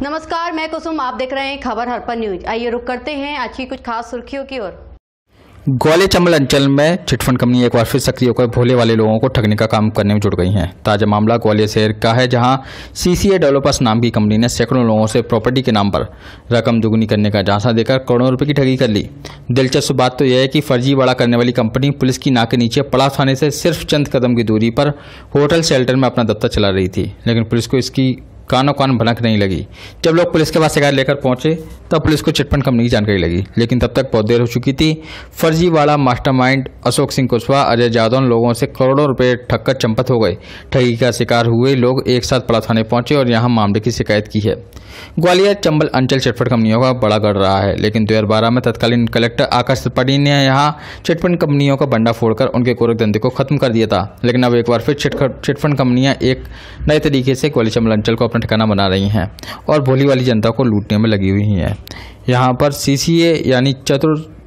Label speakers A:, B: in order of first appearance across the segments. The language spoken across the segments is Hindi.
A: नमस्कार, मैं कुसुम, आप देख रहे हैं खबर हरपन न्यूज। आइए रुक करते हैं आज की कुछ खास सुर्खियों की ओर।
B: ग्वालियर चंबल अंचल में चिटफंड कंपनी एक बार फिर सक्रिय होकर भोले वाले लोगों को ठगने का काम करने में जुट गई है। ताजा मामला ग्वालियर शहर का है, जहां सीसीए डेवलपर्स नाम की कंपनी ने सैकड़ों लोगों से प्रॉपर्टी के नाम पर रकम दुगनी करने का झांसा देकर करोड़ों रुपए की ठगी कर ली। दिलचस्प बात तो यह है कि फर्जीवाड़ा करने वाली कंपनी पुलिस की नाक के नीचे पड़ाव थाने से सिर्फ चंद कदम की दूरी पर होटल शेल्टर में अपना दफ्तर चला रही थी, लेकिन पुलिस को इसकी कानों कान भनक नहीं लगी। जब लोग पुलिस के पास शिकायत लेकर पहुंचे तब पुलिस को चिटफंड कंपनी की जानकारी लगी, लेकिन तब तक बहुत देर हो चुकी थी। फर्जीवाड़ा मास्टरमाइंड अशोक सिंह कुशवाहा, अजय यादव लोगों से करोड़ों रुपए ठगकर चंपत हो गए। ठगी का शिकार हुए लोग एक साथ पड़ा थाने पहुंचे और यहां मामले की शिकायत की है। ग्वालियर चंबल अंचल चिटफंड कंपनियों का बड़ा गढ़ रहा है, लेकिन 2012 में तत्कालीन कलेक्टर आकाश त्रिपाठी ने यहां चिटफंड कंपनियों का बंडा फोड़कर उनके गोरख धंधे को खत्म कर दिया था। लेकिन अब एक बार फिर चिटफंड कंपनियां एक नए तरीके से ग्वालियर चंबल अंचल को अपना ठिकाना बना रही हैं और भोली वाली जनता को लूटने में लगी हुई हैं। यहाँ पर सीसीए यानी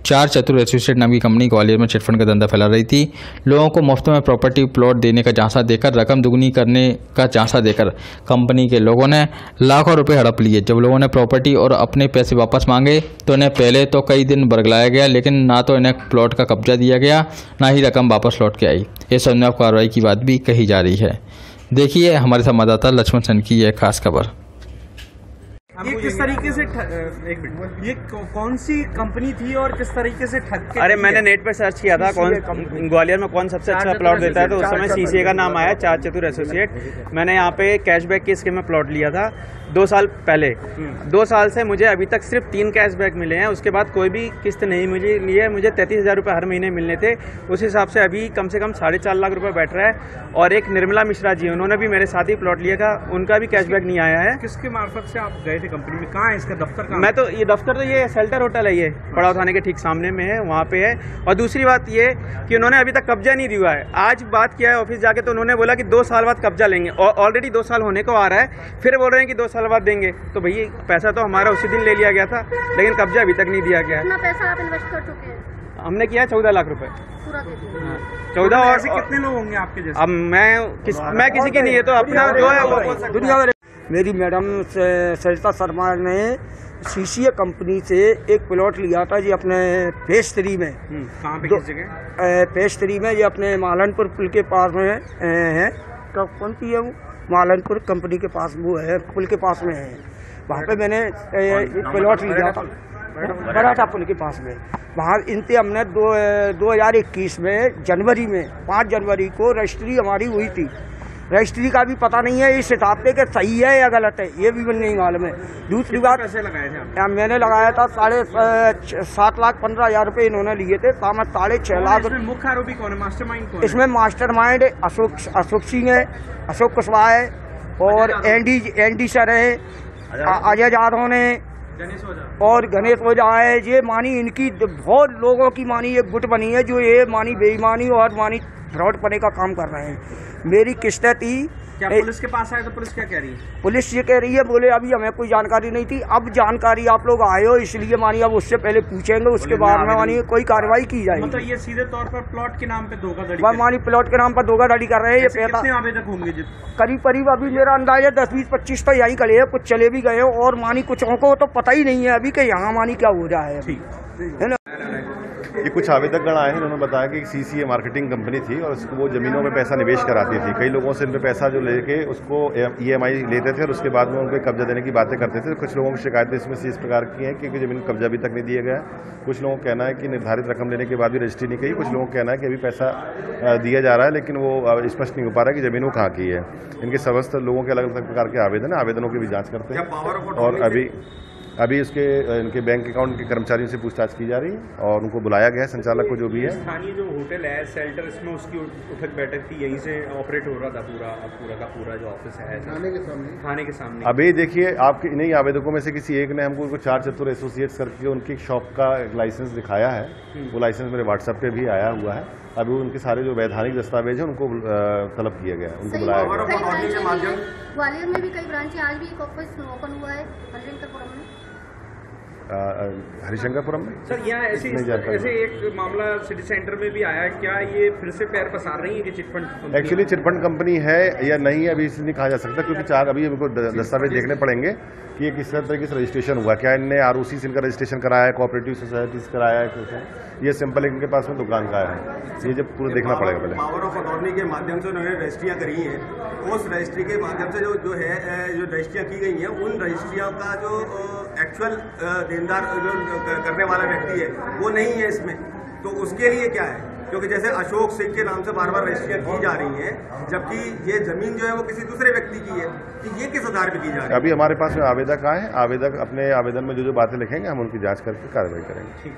B: चार चतुर एसोसिएट नाम की कंपनी ग्वालियर में चिटफंड का धंधा फैला रही थी। लोगों को मुफ्त में प्रॉपर्टी प्लॉट देने का झांसा देकर, रकम दुगनी करने का झांसा देकर कंपनी के लोगों ने लाखों रुपए हड़प लिए। जब लोगों ने प्रॉपर्टी और अपने पैसे वापस मांगे तो इन्हें पहले तो कई दिन बरगलाया गया, लेकिन ना तो इन्हें प्लॉट का कब्जा दिया गया, ना ही रकम वापस लौट के आई। इस संज्ञान कार्रवाई की बात भी कही जा रही है। देखिए हमारे संवाददाता लक्ष्मण सेन की यह खास खबर।
C: ये किस तरीके से एक मिनट, ये कौन सी कंपनी थी और किस तरीके से ठग के?
D: अरे मैंने नेट पे सर्च किया था ग्वालियर में कौन सबसे अच्छा प्लॉट देता है, तो उस समय सीसीए का नाम आया, चार चतुर एसोसिएट। मैंने यहाँ पे कैशबैक की स्कीम में प्लॉट लिया था 2 साल पहले। 2 साल से मुझे अभी तक सिर्फ 3 कैशबैक मिले हैं, उसके बाद कोई भी किस्त नहीं मिली है। मुझे 33,000 रुपये हर महीने मिलने थे, उस हिसाब से अभी कम से कम 4.5 लाख रुपए बैठ रहा है। और एक निर्मला मिश्रा जी, उन्होंने भी मेरे साथ ही प्लॉट लिया था, उनका भी कैशबैक नहीं आया है।
C: किसके मार्फत से आप गए थे कंपनी में? कहाँ है इसका दफ्तर? कहाँ?
D: मैं तो ये दफ्तर तो ये शेल्टर होटल है, ये पड़ाव थाने के ठीक सामने में है, वहाँ पे है। और दूसरी बात ये कि उन्होंने अभी तक कब्जा नहीं दिया है। आज बात किया है ऑफिस जाके, तो उन्होंने बोला कि 2 साल बाद कब्जा लेंगे, और ऑलरेडी 2 साल होने को आ रहा है, फिर बोल रहे हैं कि 2 साल बाद देंगे। तो भैया पैसा तो हमारा उसी दिन ले लिया गया था, लेकिन कब्जा अभी तक नहीं दिया गया है।
E: कितना पैसा आप इन्वेस्ट कर चुके हैं?
D: हमने किया 14 लाख रुपए
E: पूरा दे दिया।
D: 14। और
C: ऐसे कितने लोग होंगे आपके जैसे?
D: अब मैं किसी की नहीं है, तो अपना जो है वो दुनिया में।
F: मेरी मैडम सरिता शर्मा ने सीसीए कंपनी से एक प्लॉट लिया था जी, अपने फेज 3 में।
C: कहाँ पे, किस जगह?
F: फेज 3 में, ये अपने मालनपुर पुल के पास में है। कौन सी है वो? मालनपुर कंपनी के पास वो है, पुल के पास में है। वहाँ पे मैंने प्लॉट लिया था, बराठा पुल के पास में। वहाँ इनसे हमने 2021 में जनवरी में 5 जनवरी को रजिस्ट्री हमारी हुई थी। रजिस्ट्री का भी पता नहीं है इस हिसाब से कि सही है या गलत है, ये भी नहीं मालूम है। दूसरी बात,
C: पैसे लगाए थे?
F: मैंने लगाया था 7,15,000 रुपये इन्होंने लिए थे। 6.5 लाख।
C: मुख्य आरोपी कौन है? मास्टरमाइंड कौन है?
F: इसमें मास्टरमाइंड अशोक सिंह है, अशोक कुशवाहा है, और एनडी सर है, अजय यादव ने, और गणेश ओझा है। ये मानी इनकी बहुत लोगों की मानी एक गुट बनी है, जो ये मानी बेईमानी और मानी फ्रॉड पने का काम कर रहे हैं। मेरी किस्तें थी।
C: क्या पुलिस के पास आए तो पुलिस क्या कह रही है?
F: पुलिस ये कह रही है, बोले अभी हमें कोई जानकारी नहीं थी, अब जानकारी आप लोग आए हो इसलिए मानिए अब उससे पहले पूछेंगे, उसके बाद में मानिए कोई कार्रवाई की जाएगी।
C: मतलब ये सीधे तौर पर प्लॉट के नाम पे धोखाधड़ी?
F: मानी प्लॉट के नाम पर धोखाधड़ी कर रहे हैं। ये
C: कितने आवेदक होंगे?
F: करीब अभी मेरा अंदाजा 10-20-25 तो यही करे, कुछ चले भी गए और मानी कुछ को तो पता ही नहीं है अभी कि यहाँ मानी क्या हो रहा है ना।
G: ये कुछ आवेदकगण आए हैं, उन्होंने बताया कि सीसीए मार्केटिंग कंपनी थी और उसको वो जमीनों में पैसा निवेश कराती थी। कई लोगों से इन पे पैसा जो लेके उसको EMI लेते थे और उसके बाद में उनको कब्जा देने की बातें करते थे। कुछ लोगों की शिकायतें इसमें से इस प्रकार की हैं कि जमीन कब्जा अभी तक नहीं दिया गया। कुछ लोगों का कहना है कि निर्धारित रकम लेने के बाद भी रजिस्ट्री नहीं की। कुछ लोगों का कहना है कि अभी पैसा दिया जा रहा है, लेकिन वो स्पष्ट नहीं हो पा रहा है कि जमीन वो कहाँ की है। इनके समस्त लोगों के अलग अलग प्रकार के आवेदन है, आवेदनों की भी जाँच करते हैं। और अभी उसके इनके बैंक अकाउंट के कर्मचारियों से पूछताछ की जा रही है और उनको बुलाया गया है, संचालक को जो भी है।
C: स्थानीय जो होटल है शेल्टर, इसमें उसकी उठक बैठक थी, यहीं से ऑपरेट हो रहा था पूरा जो ऑफिस है थाने के सामने।
G: अभी देखिए, आपके इन्हीं आवेदकों में से किसी एक ने हमको 4 चतुर एसोसिएट्स करके उनकी शॉप का लाइसेंस दिखाया है। वो लाइसेंस मेरे व्हाट्सएप पे भी आया हुआ है। अभी उनके सारे जो वैधानिक दस्तावेज है उनको तलब किया गया, उनको बुलाया गया।
E: ग्वालियर में भी कई ब्रांच, आज भी एक ऑफिस ओपन हुआ है हरिशंकरपुरम में।
G: हरिशंकरपुरम में।
C: सर यहाँ ऐसे एक मामला सिटी सेंटर में भी आया, क्या ये फिर से पैर पसार रही है कि चिटफंड?
G: एक्चुअली चिटफंड कंपनी है या नहीं है अभी इसे नहीं कहा जा सकता, क्योंकि चार अभी इनको दस्तावेज देखने पड़ेंगे कि ये किस तरीके से रजिस्ट्रेशन हुआ, क्या इनने आरओसी से इनका रजिस्ट्रेशन कराया है, कोऑपरेटिव सोसाइटी से कराया है, कैसे ये सिंपल इनके पास में दुकान का है, ये जब पूरा देखना पड़ेगा पहले।
H: पावर ऑफ अटॉर्नी के माध्यम से उन्होंने रजिस्ट्रियाँ करी हैं, उस रजिस्ट्री के माध्यम से जो रजिस्ट्रियाँ की गई हैं, उन रजिस्ट्रियों का जो एक्चुअल देनदार जो करने वाला व्यक्ति है वो नहीं है इसमें, तो उसके लिए क्या है, क्योंकि जैसे अशोक सिंह के नाम से बार बार रजिस्ट्रियाँ की जा रही हैं, जबकि ये जमीन जो है वो किसी दूसरे व्यक्ति की है, कि ये किस आधार पर की जा रही है?
G: अभी हमारे पास में आवेदक आए, आवेदक अपने आवेदन में जो बातें लिखेंगे हम उनकी जांच करके कार्रवाई करेंगे।
C: ठीक।